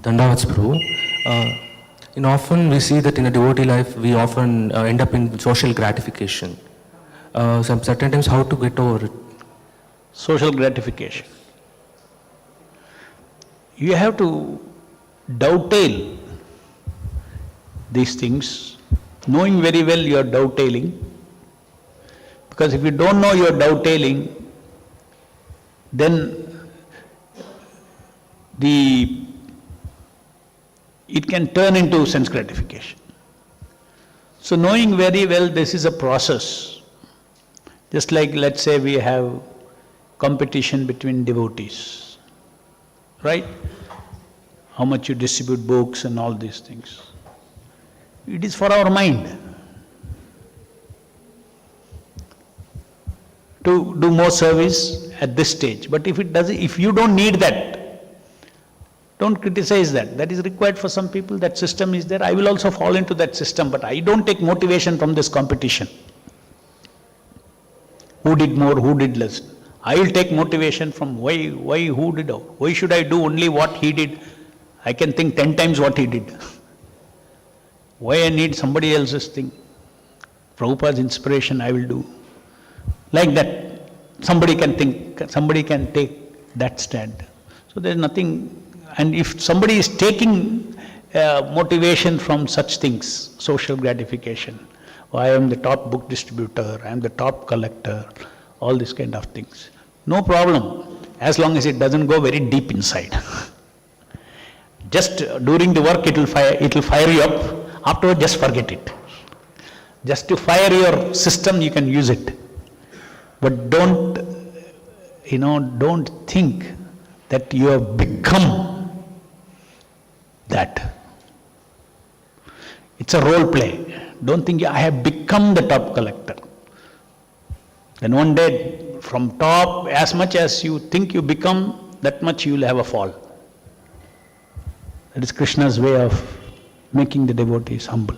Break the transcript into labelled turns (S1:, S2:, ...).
S1: Dandavats Prabhu. Often we see that in a devotee life, we often end up in social gratification. Some certain times, how to get over it?
S2: Social gratification. You have to dovetail these things, knowing very well you are dovetailing. Because if you don't know you are dovetailing, then it can turn into sense gratification. So knowing very well this is a process, just like let's say we have competition between devotees, right? How much you distribute books and all these things. It is for our mind to do more service at this stage. But if you don't need that, don't criticize that. That is required for some people, that system is there. I will also fall into that system, but I don't take motivation from this competition. Who did more, who did less? I will take motivation from why should I do only what he did? I can think 10 times what he did. Why I need somebody else's thing? Prabhupada's inspiration I will do. Like that, somebody can think, somebody can take that stand. So there is nothing. And if somebody is taking motivation from such things, social gratification, I am the top book distributor, I am the top collector, all these kind of things, no problem, as long as it doesn't go very deep inside. Just during the work it will fire you up, afterward just forget it. Just to fire your system you can use it. But don't think that you have become that. It's a role play. Don't think I have become the top collector. Then one day, from top, as much as you think you become, that much you will have a fall. That is Krishna's way of making the devotees humble.